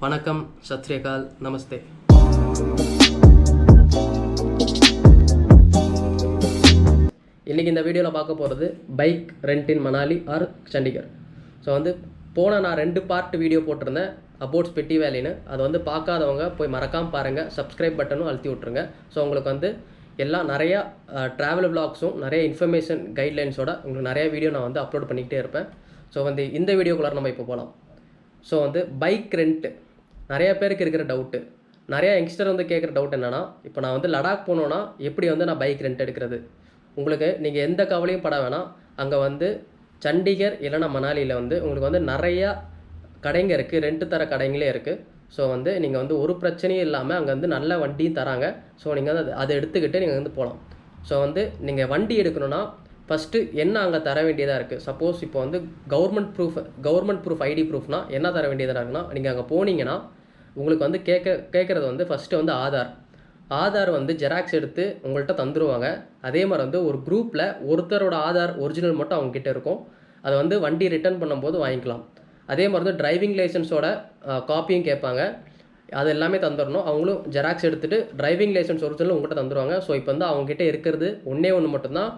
வணக்கம், சத் ஸ்ரீ அகால், நமஸ்தே. இன்றைக்கி இந்த வீடியோவில் பார்க்க போகிறது bike rent in Manali or Chandigarh. So நான் 2 பார்ட் வீடியோ போட்டிருந்தேன் அபவுட் ஸ்பிட்டி வேலின்னு. அதை பார்க்காதவங்க போய் மறக்காமல் பாருங்கள். சப்ஸ்கிரைப் பட்டனும் அழுத்தி விட்ருங்க. ஸோ உங்களுக்கு எல்லாம் நிறையா ட்ராவல் விளாக்ஸும் நிறைய இன்ஃபர்மேஷன் கைட்லைன்ஸோட உங்களுக்கு நிறைய வீடியோ நான் அப்லோட் பண்ணிக்கிட்டே இருப்பேன். ஸோ இந்த வீடியோக்குள்ளார நம்ம இப்போ போகலாம். ஸோ பைக் ரெண்ட்டு நிறைய பேருக்கு இருக்கிற டவுட்டு, நிறையா யங்ஸ்டர் கேட்குற டவுட் என்னென்னா, இப்போ நான் லடாக் போனோன்னா எப்படி நான் பைக் ரெண்ட் எடுக்கிறது. உங்களுக்கு நீங்கள் எந்த கவலையும் பட வேணாம். அங்கே சண்டிகர் இல்லைனா மணாலியில் உங்களுக்கு நிறையா கடைங்க இருக்குது, ரெண்ட்டு தர கடைங்களே இருக்குது. ஸோ நீங்கள் ஒரு பிரச்சனையும் இல்லாமல் அங்கே நல்ல வண்டியும் தராங்க. ஸோ நீங்கள் அதை எடுத்துக்கிட்டு நீங்கள் போகலாம். ஸோ நீங்கள் வண்டி எடுக்கணுன்னா ஃபஸ்ட்டு என்ன அங்கே தர வேண்டியதாக இருக்குது. சப்போஸ் இப்போ கவர்மெண்ட் ப்ரூஃப் ஐடி ப்ரூஃப்னால் என்ன தர வேண்டியதாக இருக்குன்னா, நீங்கள் அங்கே போனீங்கன்னா உங்களுக்கு கேட்குறது ஃபஸ்ட்டு ஆதார் ஜெராக்ஸ் எடுத்து உங்கள்கிட்ட தந்துடுவாங்க. அதே மாதிரி ஒரு குரூப்பில் ஒருத்தரோட ஆதார் ஒரிஜினல் மட்டும் அவங்கக்கிட்ட இருக்கும். அதை வண்டி ரிட்டர்ன் பண்ணும்போது வாங்கிக்கலாம். அதே மாதிரி டிரைவிங் லைசன்ஸோட காப்பியும் கேட்பாங்க. அது எல்லாமே தந்துடணும். அவங்களும் ஜெராக்ஸ் எடுத்துகிட்டு டிரைவிங் லைசன்ஸ் ஒரிஜினல் உங்கள்கிட்ட தந்துடுவாங்க. ஸோ இப்போ அவங்ககிட்ட இருக்கிறது ஒன்று மட்டும்தான்,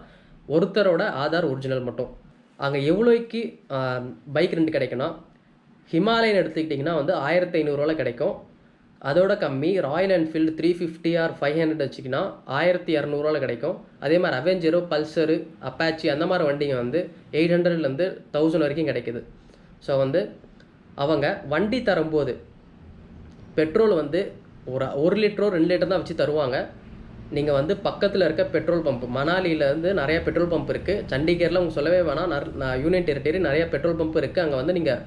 ஒருத்தரோட ஆதார் ஒரிஜினல் மட்டும். அங்கே எவ்வளோக்கு பைக் ரெண்ட் கிடைக்குன்னா, ஹிமாலயன் எடுத்துக்கிட்டிங்கன்னா 1500 கிடைக்கும். அதோட கம்மி ராயல் என்ஃபீல்டு 350 ஆர் 500 வச்சிங்கன்னா 1200 கிடைக்கும். அதே மாதிரி அவெஞ்சரு, பல்சரு, அப்பாச்சி அந்த மாதிரி வண்டிங்க 800லேருந்து 1000 வரைக்கும் கிடைக்குது. ஸோ அவங்க வண்டி தரும்போது பெட்ரோல் ஒரு 1 லிட்டரோ 2 லிட்டர் தான் வச்சு தருவாங்க. நீங்கள் பக்கத்தில் இருக்க பெட்ரோல் பம்ப், மணாலியில் நிறையா பெட்ரோல் பம்ப் இருக்குது. சண்டிகரில் உங்களுக்கு சொல்லவே வேணாம், யூனியன் டெரிட்டரி நிறையா பெட்ரோல் பம்ப் இருக்குது. அங்கே நீங்கள்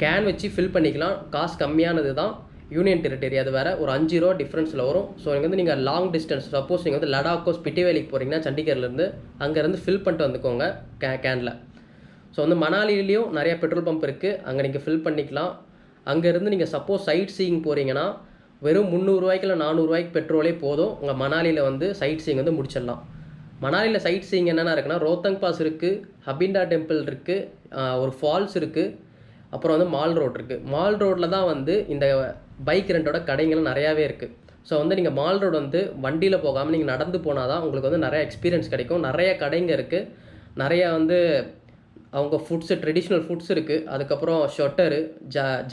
கேன் வச்சு ஃபில் பண்ணிக்கலாம். காசு கம்மியானது தான் யூனியன் டெரிட்டரி. அது வேறு ஒரு 5 ரூபா டிஃப்ரென்ஸில் வரும். ஸோ நீங்கள் லாங் டிஸ்டன்ஸ், சப்போஸ் நீங்கள் லடாக்கோ ஸ்பிட்டி வேலிக்கு போகிறீங்கன்னா சண்டிகர்லேருந்து அங்கேருந்து ஃபில் பண்ணிட்டு வந்துக்கோங்க கேனில். ஸோ மணாலிலையும் நிறையா பெட்ரோல் பம்ப் இருக்குது, அங்கே நீங்கள் ஃபில் பண்ணிக்கலாம். அங்கேருந்து நீங்கள் சப்போஸ் சைட் சீயிங் போகிறீங்கன்னா வெறும் 300 ரூபாய்க்கு இல்லை 400 ரூபாய்க்கு பெட்ரோலே போதும். உங்கள் மணாலியில் சைட் சீயிங் முடிச்சிடலாம். மணாலியில் சைட் சீயிங் என்னென்ன இருக்குன்னா, ரோத்தங் பாஸ் இருக்குது, ஹபிண்டா டெம்பிள் இருக்குது, ஒரு ஃபால்ஸ் இருக்குது, அப்புறம் மால் ரோட் இருக்குது. மால் ரோட்டில் தான் இந்த பைக் ரெண்டோட கடைங்களும் நிறையாவே இருக்குது. ஸோ நீங்கள் மால் ரோடு வண்டியில் போகாமல் நீங்கள் நடந்து போனால் தான் உங்களுக்கு நிறையா எக்ஸ்பீரியன்ஸ் கிடைக்கும். நிறைய கடைங்க இருக்குது, நிறையா அவங்க ஃபுட்ஸு, ட்ரெடிஷ்னல் ஃபுட்ஸ் இருக்குது. அதுக்கப்புறம் ஷொட்டரு,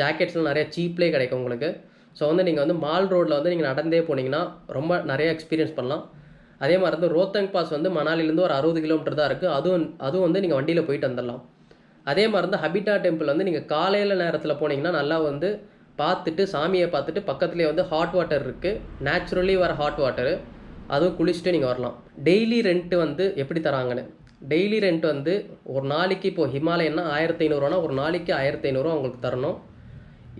ஜாக்கெட்ஸ்லாம் நிறையா சீப்லேயே கிடைக்கும் உங்களுக்கு. ஸோ நீங்கள் மால் ரோட்டில் நீங்கள் நடந்தே போனீங்கன்னா ரொம்ப நிறைய எக்ஸ்பீரியன்ஸ் பண்ணலாம். அதே மாதிரி ரோத்தங் பாஸ் மணாலிலேருந்து ஒரு 60 கிலோமீட்டர் தான் இருக்குது. அதுவும் நீங்கள் வண்டியில் போயிட்டு வந்துடலாம். அதே மாதிரி ஹபிட்டா டெம்பிள் நீங்கள் காலையில் நேரத்தில் போனீங்கன்னா நல்லா பார்த்துட்டு சாமியை பார்த்துட்டு பக்கத்துலேயே ஹாட் வாட்டர் இருக்குது, நேச்சுரலி வர ஹாட் வாட்டரு, அதுவும் குளிச்சுட்டு நீங்கள் வரலாம். டெய்லி ரெண்ட்டு எப்படி தராங்கன்னு, டெய்லி ரெண்ட் ஒரு நாளைக்கு இப்போது ஹிமாலயன்னா 1500 ஒரு நாளைக்கு 1500 உங்களுக்கு தரணும்.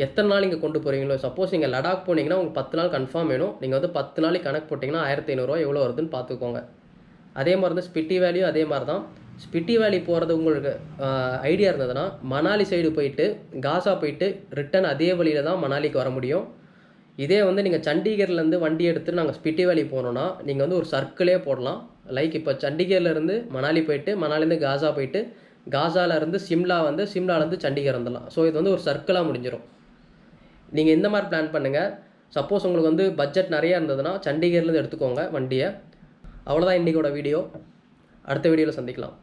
எத்தனை நாள் இங்கே கொண்டு போகிறீங்களோ, சப்போஸ் நீங்கள் லடாக் போனீங்கன்னா உங்களுக்கு 10 நாள் கன்ஃபார்ம் வேணும். நீங்கள் 10 நாளைக்கு கணக்கு போட்டிங்கன்னா 1500 எவ்வளோ வருதுன்னு பார்த்துக்கோங்க. அதே மாதிரி ஸ்பிட்டி வேலியும் அதே மாதிரி தான். ஸ்பிட்டி வேலி போகிறது உங்களுக்கு ஐடியா இருந்ததுன்னா மணாலி சைடு போயிட்டு காசா போயிட்டு ரிட்டன் அதே வழியில் தான் மணாலிக்கு வர முடியும். இதே நீங்கள் சண்டிகர்லேருந்து வண்டி எடுத்துகிட்டு நாங்கள் ஸ்பிட்டி வேலி போனோன்னா நீங்கள் ஒரு சர்க்கிளே போடலாம். லைக் இப்போ சண்டிகர்லேருந்து மணாலி போயிட்டு, மணாலிலேருந்து காசா போயிட்டு, காசாலேருந்து சிம்லாலேருந்து சண்டிகர் வந்துடலாம். ஸோ இது ஒரு சர்க்கிளாக முடிஞ்சிடும். நீங்கள் இந்த மாதிரி பிளான் பண்ணுங்கள். சப்போஸ் உங்களுக்கு பட்ஜெட் நிறையா இருந்ததுன்னா சண்டிகர்லேருந்து எடுத்துக்கோங்க வண்டியை. அவ்வளோதான் இன்றைக்கோட வீடியோ. அடுத்த வீடியோவில் சந்திக்கலாம்.